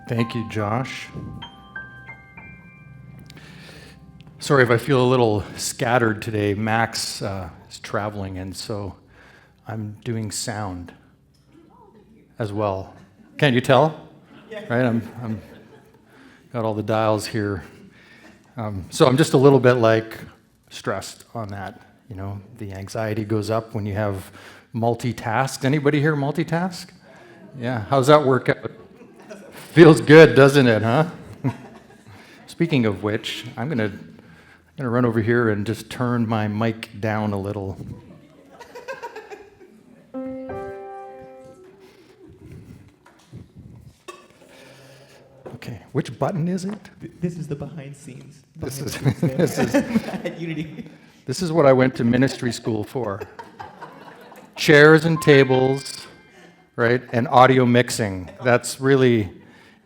Thank you, Josh. Sorry if I feel a little scattered today. Max is traveling, and so I'm doing sound as well. Can't you tell? Right? I'm got all the dials here. So I'm just a little bit like stressed on that. You know, the anxiety goes up when you have multitask. Anybody here multitask? Yeah. How's that work out? Feels good, doesn't it, huh? Speaking of which, I'm gonna run over here and just turn my mic down a little. Okay, which button is it? This is the behind scenes. This is At Unity. This is what I went to ministry school for. Chairs and tables, right? And audio mixing. That's really,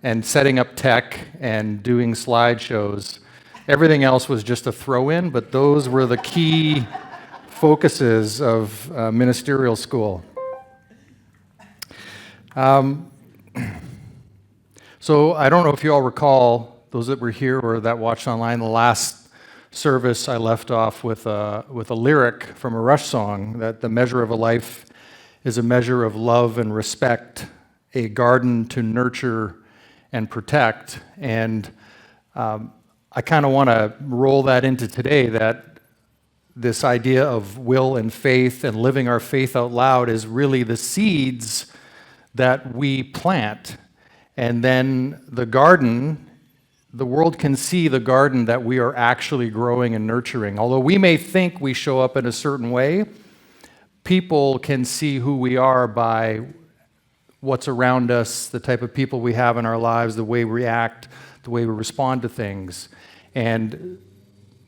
and setting up tech and doing slideshows. Everything else was just a throw-in, but those were the key focuses of ministerial school. So I don't know if you all recall, those that were here or that watched online, the last service I left off with a lyric from a Rush song, that the measure of a life is a measure of love and respect, a garden to nurture and protect. And I kind of want to roll that into today, that this idea of will and faith and living our faith out loud is really the seeds that we plant. And then the garden, the world can see the garden that we are actually growing and nurturing. Although we may think we show up in a certain way, people can see who we are by what's around us, the type of people we have in our lives, the way we react, the way we respond to things. And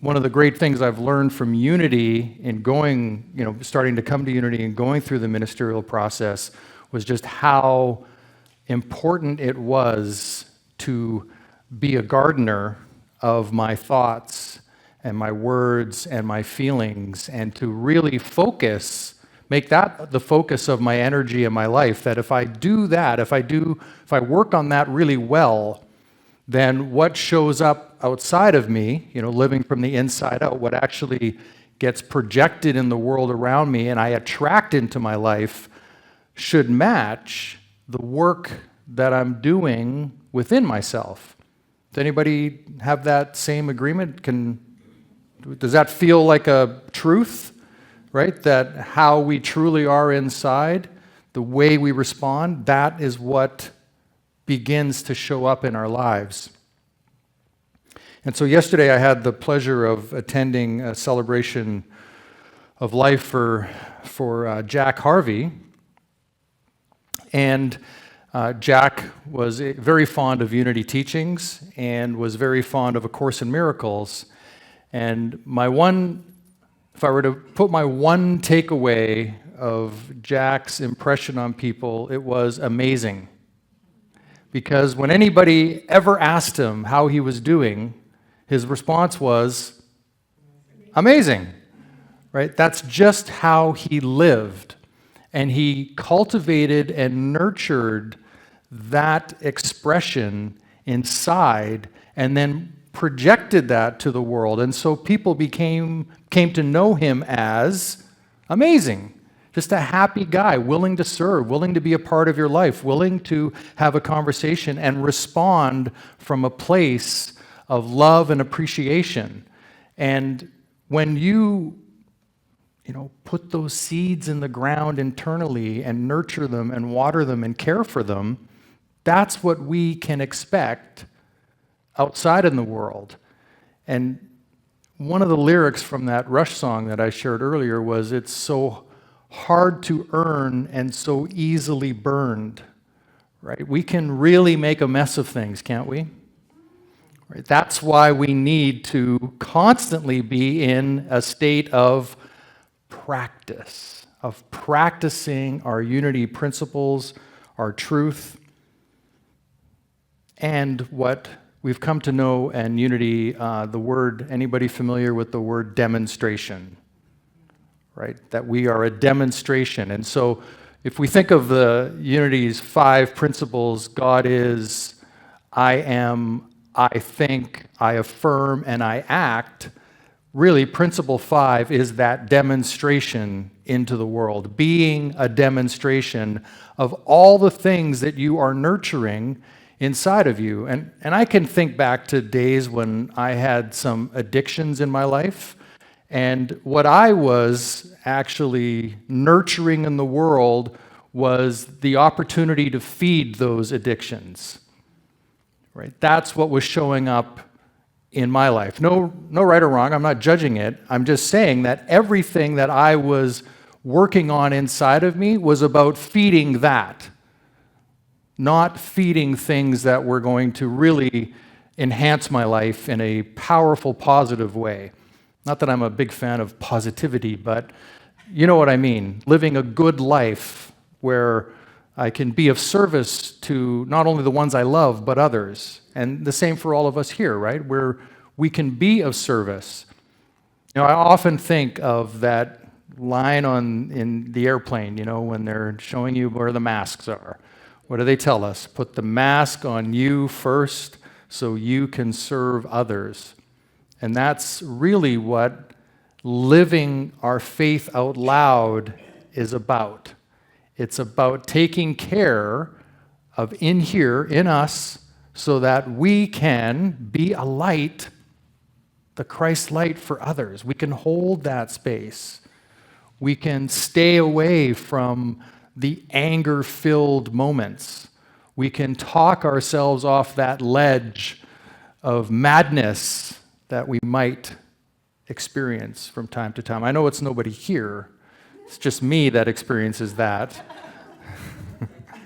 one of the great things I've learned from Unity in going, starting to come to Unity and going through the ministerial process was just how important it was to be a gardener of my thoughts and my words and my feelings, and to really focus, make that the focus of my energy in my life, that if I do that, if I work on that really well, then what shows up outside of me, living from the inside out, what actually gets projected in the world around me and I attract into my life should match the work that I'm doing within myself. Does anybody have that same agreement? Does that feel like a truth? Right? That how we truly are inside, the way we respond, that is what begins to show up in our lives. And so yesterday I had the pleasure of attending a celebration of life for Jack Harvey. And Jack was very fond of Unity teachings and was very fond of A Course in Miracles. And if I were to put my one takeaway of Jack's impression on people, it was amazing. Because when anybody ever asked him how he was doing, his response was, amazing, right? That's just how he lived. And he cultivated and nurtured that expression inside and then projected that to the world. And so people came to know him as amazing. Just a happy guy, willing to serve, willing to be a part of your life, willing to have a conversation and respond from a place of love and appreciation. And when you put those seeds in the ground internally and nurture them and water them and care for them, that's what we can expect outside in the world. And one of the lyrics from that Rush song that I shared earlier was, "It's so hard to earn and so easily burned." Right? We can really make a mess of things, can't we? Right? That's why we need to constantly be in a state of practice, of practicing our Unity principles, our truth, and what we've come to know in Unity, the word, anybody familiar with the word demonstration? Right? That we are a demonstration. And so if we think of the Unity's 5 principles, God is, I am, I think, I affirm, and I act, really, principle 5 is that demonstration into the world, being a demonstration of all the things that you are nurturing inside of you. And I can think back to days when I had some addictions in my life, and what I was actually nurturing in the world was the opportunity to feed those addictions. Right? That's what was showing up in my life. No right or wrong. I'm not judging it. I'm just saying that everything that I was working on inside of me was about feeding that, not feeding things that were going to really enhance my life in a powerful, positive way. Not that I'm a big fan of positivity, but you know what I mean. Living a good life where I can be of service to not only the ones I love, but others. And the same for all of us here, right? Where we can be of service. You know, I often think of that line in the airplane, you know, when they're showing you where the masks are. What do they tell us? Put the mask on you first so you can serve others. And that's really what living our faith out loud is about. It's about taking care of in here, in us, so that we can be a light, the Christ light for others. We can hold that space. We can stay away from the anger-filled moments. We can talk ourselves off that ledge of madness that we might experience from time to time. I know it's nobody here. It's just me that experiences that.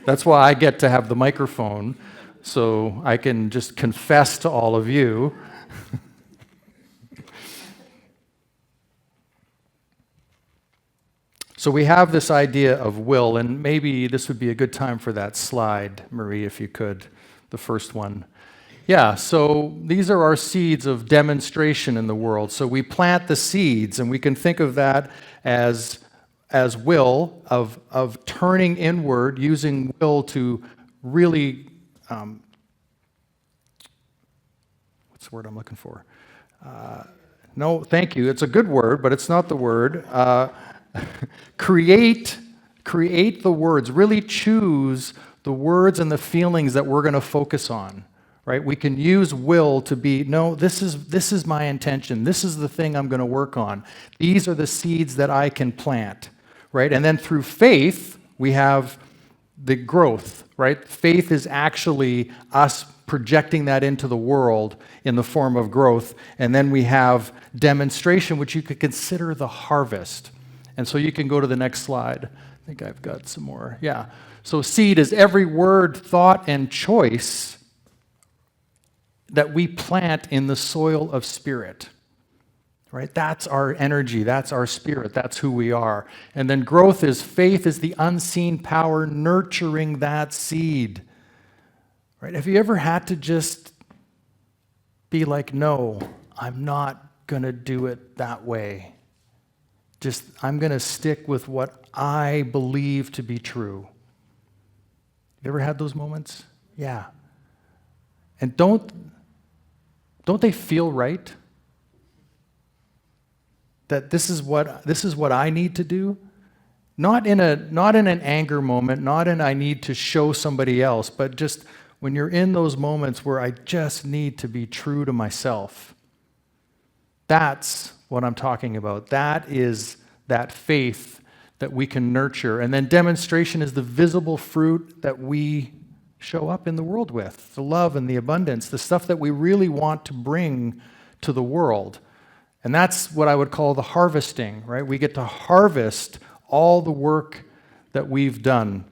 That's why I get to have the microphone, so I can just confess to all of you. So we have this idea of will, and maybe this would be a good time for that slide, Marie, if you could, the first one. Yeah, so these are our seeds of demonstration in the world. So we plant the seeds, and we can think of that as will, of turning inward, using will to really, what's the word I'm looking for? No, thank you. It's a good word, but it's not the word. Create the words. Really choose the words and the feelings that we're going to focus on. Right? We can use will to be, no, this is my intention. This is the thing I'm going to work on. These are the seeds that I can plant. Right? And then through faith, we have the growth. Right? Faith is actually us projecting that into the world in the form of growth. And then we have demonstration, which you could consider the harvest. And so you can go to the next slide. I think I've got some more. Yeah. So seed is every word, thought, and choice that we plant in the soil of spirit. Right? That's our energy. That's our spirit. That's who we are. And then growth is faith is the unseen power nurturing that seed. Right? Have you ever had to just be like, no, I'm not going to do it that way. I'm going to stick with what I believe to be true. You ever had those moments? Yeah. And don't they feel right? That this is what I need to do? Not in an anger moment, not in I need to show somebody else, but just when you're in those moments where I just need to be true to myself. That's what I'm talking about. That is that faith that we can nurture. And then demonstration is the visible fruit that we show up in the world with, the love and the abundance, the stuff that we really want to bring to the world. And that's what I would call the harvesting, right? We get to harvest all the work that we've done.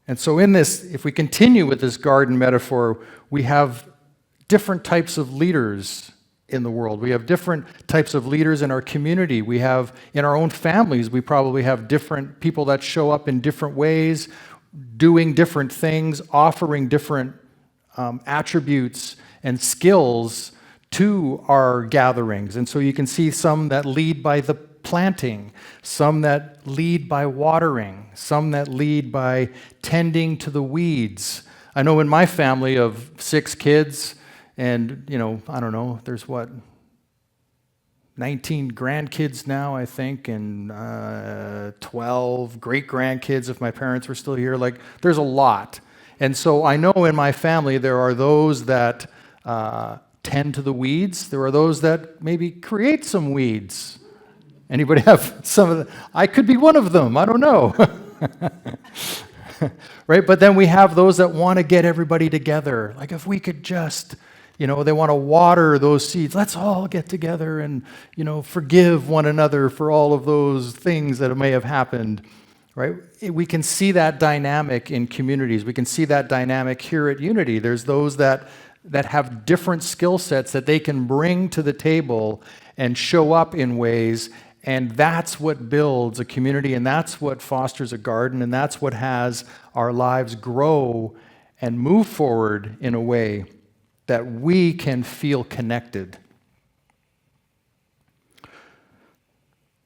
And so in this, if we continue with this garden metaphor, we have different types of leaders in the world. We have different types of leaders in our community. We have, in our own families, we probably have different people that show up in different ways, doing different things, offering different attributes and skills to our gatherings. And so you can see some that lead by the planting, some that lead by watering, some that lead by tending to the weeds. I know in my family of 6 kids, and, I don't know, there's 19 grandkids now, I think, and 12 great-grandkids if my parents were still here. Like, there's a lot. And so I know in my family there are those that tend to the weeds. There are those that maybe create some weeds. Anybody have some of the... I could be one of them. I don't know. Right? But then we have those that want to get everybody together. Like, if we could just... they want to water those seeds. Let's all get together and, forgive one another for all of those things that may have happened, right? We can see that dynamic in communities. We can see that dynamic here at Unity. There's those that have different skill sets that they can bring to the table and show up in ways, and that's what builds a community, and that's what fosters a garden, and that's what has our lives grow and move forward in a way that we can feel connected.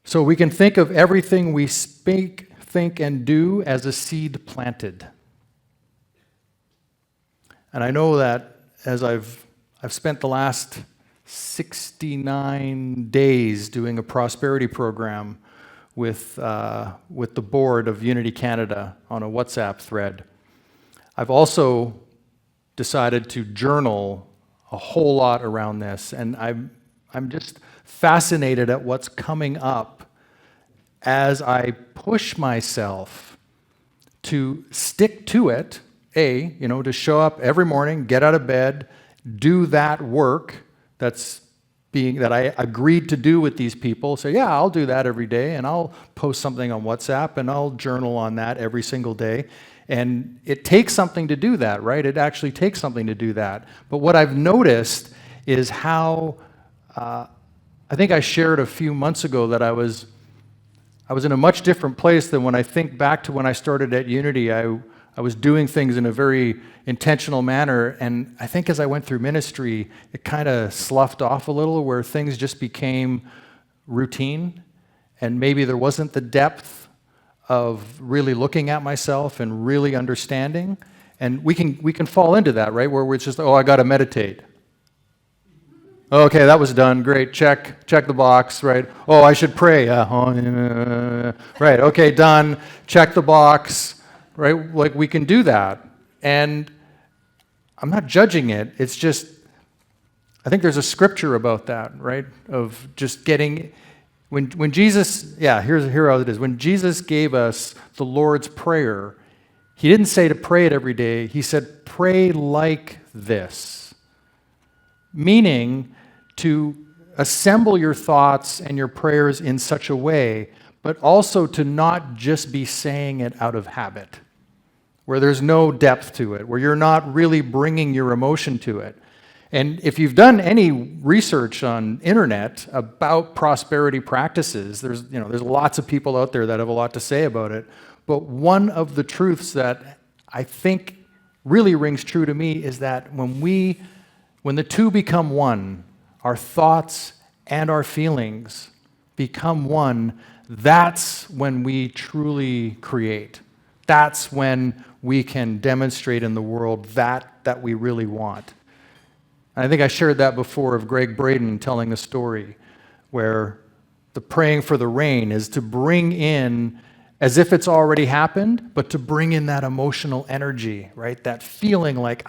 So we can think of everything we speak, think, and do as a seed planted. And I know that as I've spent the last 69 days doing a prosperity program with the board of Unity Canada on a WhatsApp thread, I've also decided to journal a whole lot around this, and I'm just fascinated at what's coming up as I push myself to stick to it, to show up every morning, get out of bed, do that work that I agreed to do with these people. So yeah, I'll do that every day, and I'll post something on WhatsApp, and I'll journal on that every single day. And it takes something to do that, right? It actually takes something to do that. But what I've noticed is how, I think I shared a few months ago that I was in a much different place than when I think back to when I started at Unity. I was doing things in a very intentional manner, and I think as I went through ministry, it kind of sloughed off a little, where things just became routine, and maybe there wasn't the depth of really looking at myself and really understanding. And we can fall into that, right? Where it's just, I got to meditate. Okay, that was done. Great. Check the box, right? I should pray. Right. Okay, done. Check the box, right? Like, we can do that. And I'm not judging it. It's just, I think there's a scripture about that, right? Of just getting... When Jesus, here how it is. When Jesus gave us the Lord's Prayer, he didn't say to pray it every day. He said, pray like this. Meaning to assemble your thoughts and your prayers in such a way, but also to not just be saying it out of habit, where there's no depth to it, where you're not really bringing your emotion to it. And if you've done any research on internet about prosperity practices, there's lots of people out there that have a lot to say about it. But one of the truths that I think really rings true to me is that when the two become one, our thoughts and our feelings become one, that's when we truly create. That's when we can demonstrate in the world that we really want. I think I shared that before of Greg Braden telling the story where the praying for the rain is to bring in, as if it's already happened, but to bring in that emotional energy, right? That feeling like,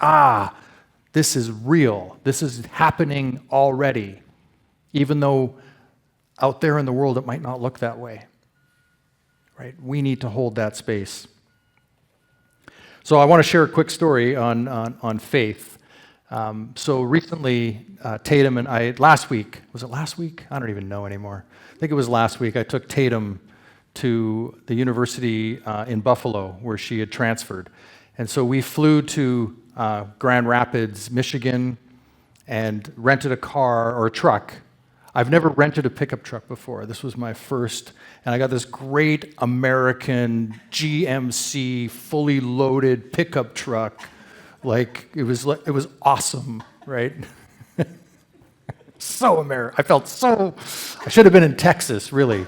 this is real. This is happening already, even though out there in the world it might not look that way, right? We need to hold that space. So I want to share a quick story on faith. So recently, Tatum and I, last week, was it last week? I don't even know anymore. I think it was last week. I took Tatum to the university in Buffalo, where she had transferred. And so we flew to Grand Rapids, Michigan, and rented a car or a truck. I've never rented a pickup truck before. This was my first, and I got this great American GMC fully loaded pickup truck. It was awesome, right? So American. I should have been in Texas, really.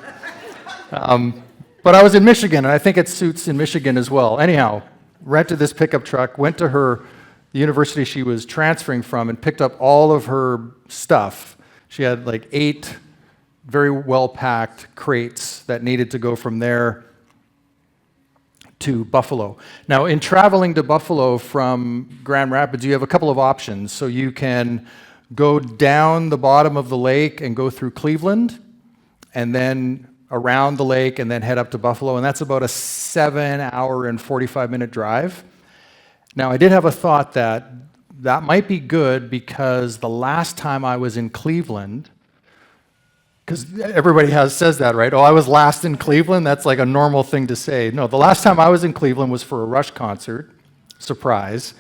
But I was in Michigan, and I think it suits in Michigan as well. Anyhow, rented this pickup truck, went to the university she was transferring from, and picked up all of her stuff. She had like 8 very well-packed crates that needed to go from there to Buffalo. Now, in traveling to Buffalo from Grand Rapids, you have a couple of options. So you can go down the bottom of the lake and go through Cleveland, and then around the lake, and then head up to Buffalo, and that's about a 7-hour and 45-minute drive. Now, I did have a thought that might be good because the last time I was in Cleveland, because everybody says that, right? Oh, I was last in Cleveland? That's like a normal thing to say. No, the last time I was in Cleveland was for a Rush concert, surprise,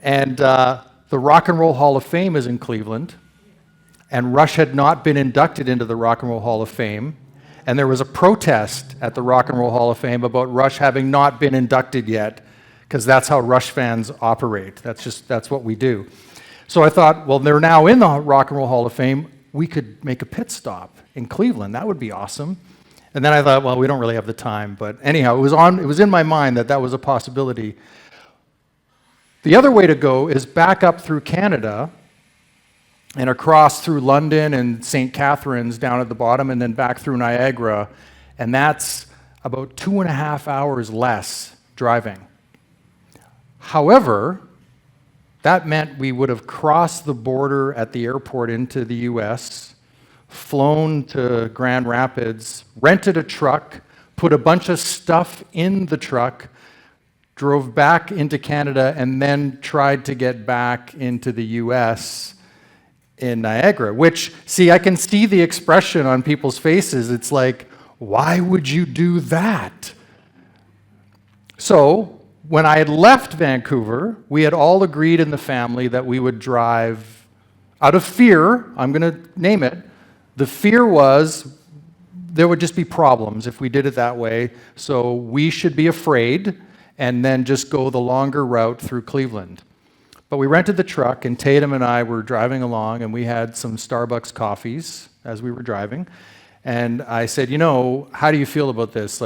and the Rock and Roll Hall of Fame is in Cleveland, and Rush had not been inducted into the Rock and Roll Hall of Fame, and there was a protest at the Rock and Roll Hall of Fame about Rush having not been inducted yet, because that's how Rush fans operate. That's what we do. So I thought, well, they're now in the Rock and Roll Hall of Fame. We could make a pit stop in Cleveland. That would be awesome. And then I thought, well, we don't really have the time. But anyhow, it was in my mind that was a possibility. The other way to go is back up through Canada and across through London and St. Catharines down at the bottom, and then back through Niagara. And that's about 2.5 hours less driving. However, that meant we would have crossed the border at the airport into the US, flown to Grand Rapids, rented a truck, put a bunch of stuff in the truck, drove back into Canada, and then tried to get back into the US in Niagara, which, see, I can see the expression on people's faces. It's like, why would you do that? So, when I had left Vancouver, we had all agreed in the family that we would drive out of fear. I'm going to name it. The fear was there would just be problems if we did it that way, so we should be afraid and then just go the longer route through Cleveland. But we rented the truck, and Tatum and I were driving along, and we had some Starbucks coffees as we were driving. And I said, how do you feel about this?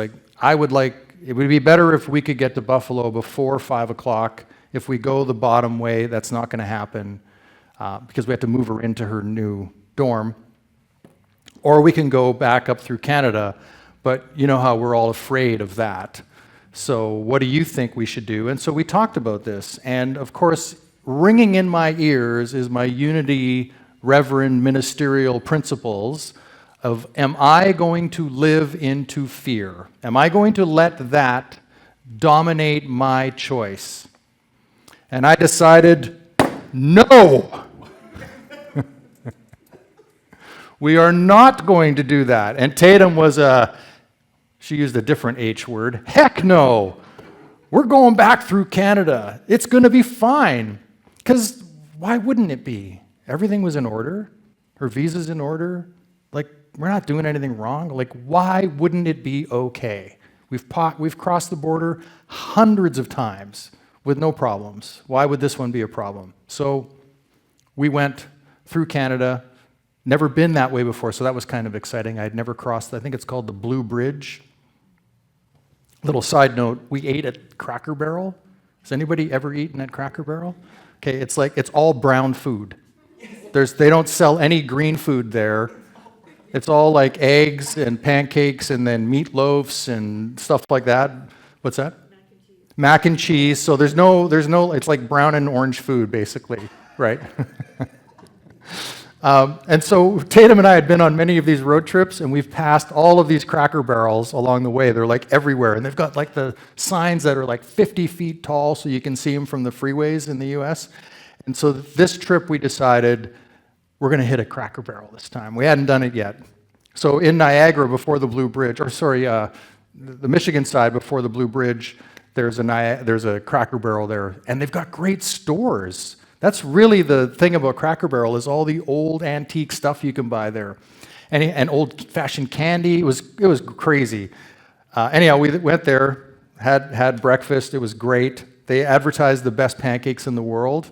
It would be better if we could get to Buffalo before 5 o'clock. If we go the bottom way, that's not going to happen because we have to move her into her new dorm. Or we can go back up through Canada, but you know how we're all afraid of that. So what do you think we should do? And so we talked about this. And of course, ringing in my ears is my Unity Reverend ministerial principles of, am I going to live into fear? Am I going to let that dominate my choice? And I decided, no! We are not going to do that. And Tatum she used a different H word. Heck no! We're going back through Canada. It's going to be fine. Because why wouldn't it be? Everything was in order. Her visa's in order. We're not doing anything wrong. Why wouldn't it be okay? We've crossed the border hundreds of times with no problems. Why would this one be a problem? So we went through Canada. Never been that way before, so that was kind of exciting. I'd never crossed, I think it's called the Blue Bridge. Little side note, we ate at Cracker Barrel. Has anybody ever eaten at Cracker Barrel? Okay, it's all brown food. They don't sell any green food there. It's all like eggs and pancakes and then meatloafs and stuff like that. What's that? Mac and cheese. So there's no, it's like brown and orange food basically, right? And so Tatum and I had been on many of these road trips, and we've passed all of these Cracker Barrels along the way. They're everywhere, and they've got the signs that are 50 feet tall so you can see them from the freeways in the US. And so this trip we decided we're going to hit a Cracker Barrel this time. We hadn't done it yet. So in Niagara before the Blue Bridge, the Michigan side before the Blue Bridge, there's a Cracker Barrel there, and they've got great stores. That's really the thing about Cracker Barrel is all the old antique stuff you can buy there, and old-fashioned candy. It was crazy. Anyhow, we went there, had breakfast. It was great. They advertised the best pancakes in the world.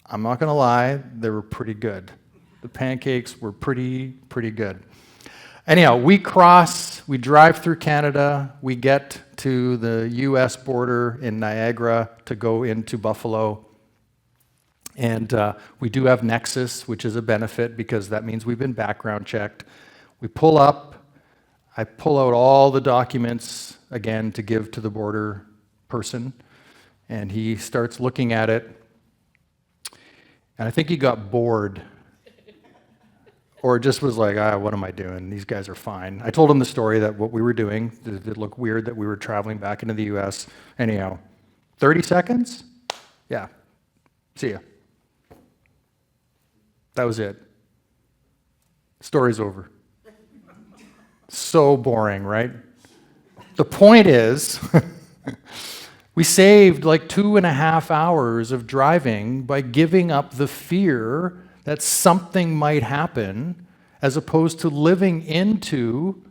I'm not going to lie, they were pretty good. The pancakes were pretty good. Anyhow, we drive through Canada, we get to the US border in Niagara to go into Buffalo. And we do have Nexus, which is a benefit because that means we've been background checked. We pull up, I pull out all the documents again to give to the border person, and he starts looking at it. And I think he got bored or just was like, what am I doing? These guys are fine. I told him the story that what we were doing, it looked weird that we were traveling back into the US. Anyhow, 30 seconds? Yeah, see ya. That was it. Story's over. So boring, right? The point is, we saved like 2.5 hours of driving by giving up the fear that something might happen, as opposed to living into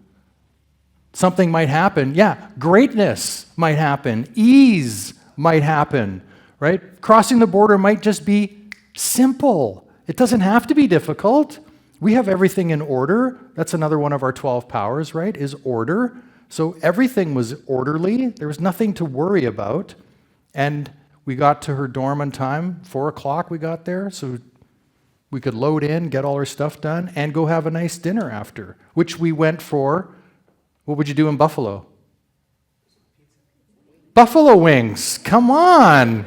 something might happen. Yeah, greatness might happen, ease might happen, right? Crossing the border might just be simple. It doesn't have to be difficult. We have everything in order. That's another one of our 12 powers, right? Is order. So everything was orderly. There was nothing to worry about. And we got to her dorm on time. 4 o'clock we got there. So we could load in, get all our stuff done, and go have a nice dinner after, which we went for. What would you do in Buffalo? Buffalo wings. Come on.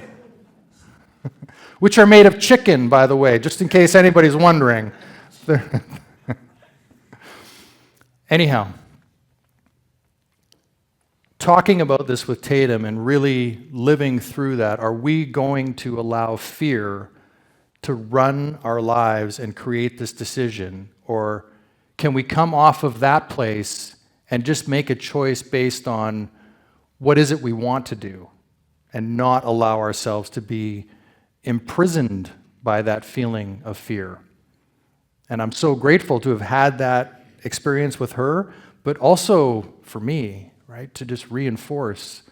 Which are made of chicken, by the way, just in case anybody's wondering. Anyhow, talking about this with Tatum and really living through that, are we going to allow fear to run our lives and create this decision? Or can we come off of that place and just make a choice based on what is it we want to do and not allow ourselves to be imprisoned by that feeling of fear? And I'm so grateful to have had that experience with her, but also for me, right, to just reinforce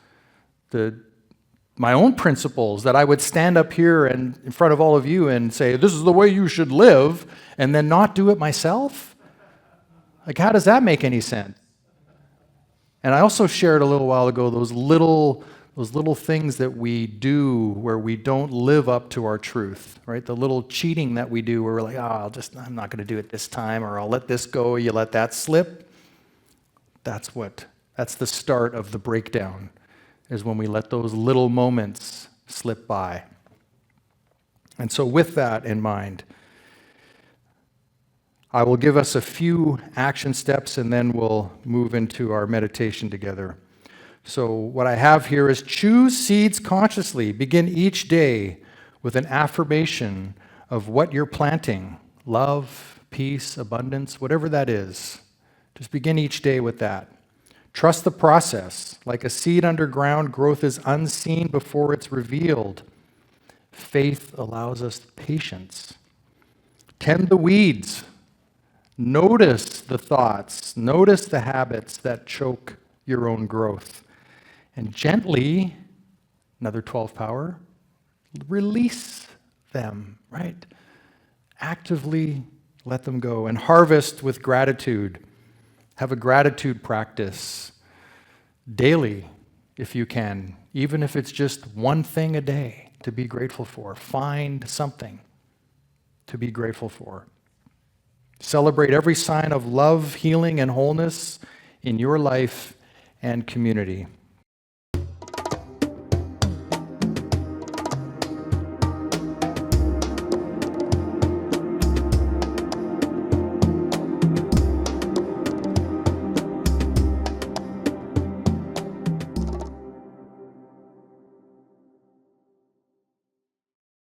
my own principles, that I would stand up here and in front of all of you and say, this is the way you should live, and then not do it myself. Like, how does that make any sense? And I also shared a little while ago those little things that we do where we don't live up to our truth, right? The little cheating that we do where we're like, I'm not going to do it this time, or I'll let this go, you let that slip. That's the start of the breakdown, is when we let those little moments slip by. And so with that in mind, I will give us a few action steps and then we'll move into our meditation together. So what I have here is choose seeds consciously. Begin each day with an affirmation of what you're planting. Love, peace, abundance, whatever that is. Just begin each day with that. Trust the process. Like a seed underground, growth is unseen before it's revealed. Faith allows us patience. Tend the weeds. Notice the thoughts. Notice the habits that choke your own growth. And gently, another 12 power, release them, right? Actively let them go. And harvest with gratitude. Have a gratitude practice daily, if you can, even if it's just one thing a day to be grateful for. Find something to be grateful for. Celebrate every sign of love, healing, and wholeness in your life and community.